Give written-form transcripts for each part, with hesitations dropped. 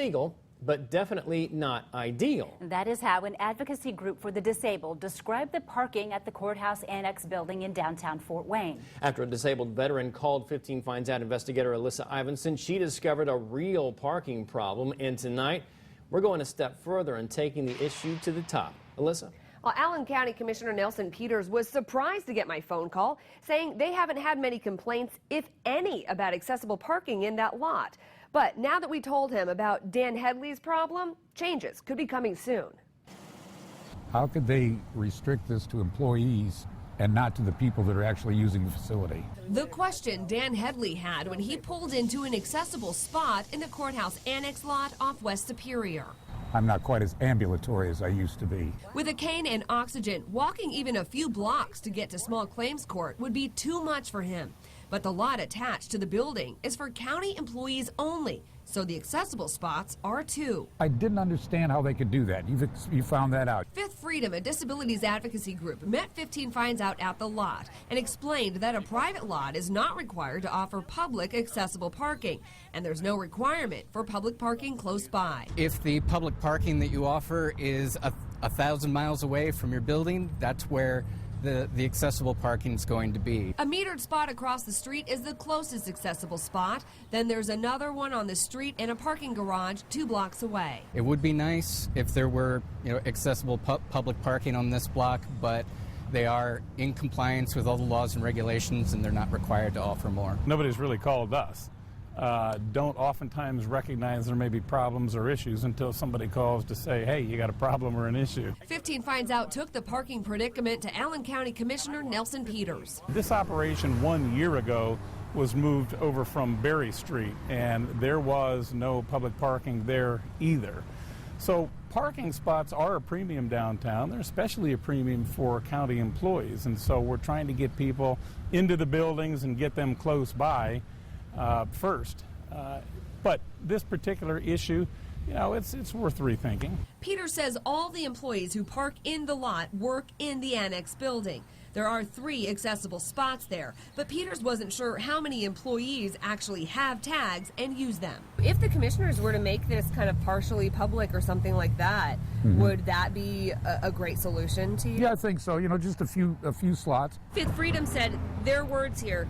legal, but definitely not ideal. That is how an advocacy group for the disabled described the parking at the courthouse annex building in downtown Fort Wayne. After a disabled veteran called 15 Finds Out investigator Alyssa Ivinson, she discovered a real parking problem, and tonight we're going a step further and taking the issue to the top. Alyssa? Well, Allen County Commissioner Nelson Peters was surprised to get my phone call, saying they haven't had many complaints, if any, about accessible parking in that lot. But now that we told him about Dan Headley's problem, changes could be coming soon. How could they restrict this to employees and not to the people that are actually using the facility? The question Dan Headley had when he pulled into an accessible spot in the courthouse annex lot off West Superior. I'm not quite as ambulatory as I used to be. With a cane and oxygen, walking even a few blocks to get to small claims court would be too much for him. But the lot attached to the building is for county employees only, so the accessible spots are too. I didn't understand how they could do that. You found that out. Fifth Freedom, a disabilities advocacy group, met 15 Finds Out at the lot and explained that a private lot is not required to offer public accessible parking, and there's no requirement for public parking close by. If the public parking that you offer is 1,000 miles away from your building, that's where the accessible parking is going to be. A metered spot across the street is the closest accessible spot. Then there's another one on the street and a parking garage 2 blocks away. It would be nice if there were, accessible public parking on this block, but they are in compliance with all the laws and regulations, and they're not required to offer more. Nobody's really called us. Don't oftentimes recognize there may be problems or issues until somebody calls to say, hey, you got a problem or an issue. 15 Finds Out took the parking predicament to Allen County Commissioner Nelson Peters. This operation 1 year ago was moved over from Berry Street, and there was no public parking there either. So parking spots are a premium downtown. They're especially a premium for county employees, and so we're trying to get people into the buildings and get them close by first. But this particular issue, it's worth rethinking. Peters says all the employees who park in the lot work in the annex building. There are 3 accessible spots there, but Peters wasn't sure how many employees actually have tags and use them. If the commissioners were to make this kind of partially public or something like that, would that be a great solution to you? Yeah, I think so. Just a few slots. Fifth Freedom said their words here.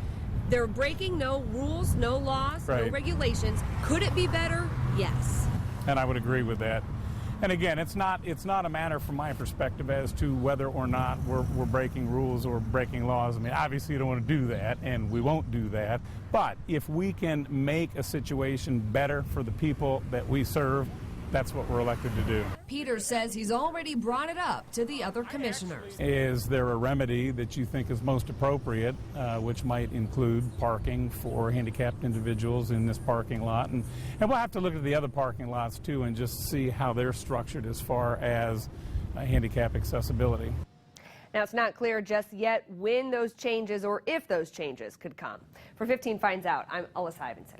They're breaking no rules, no laws, no regulations. Could it be better? Yes. And I would agree with that. And again, it's not a matter from my perspective as to whether or not we're breaking rules or breaking laws. I mean, obviously you don't want to do that, and we won't do that. But if we can make a situation better for the people that we serve, that's what we're elected to do. Peters says he's already brought it up to the other commissioners. Is there a remedy that you think is most appropriate, which might include parking for handicapped individuals in this parking lot? And we'll have to look at the other parking lots too and just see how they're structured as far as handicap accessibility. Now, it's not clear just yet when those changes or if those changes could come. For 15 Finds Out, I'm Alyssa Ivinson.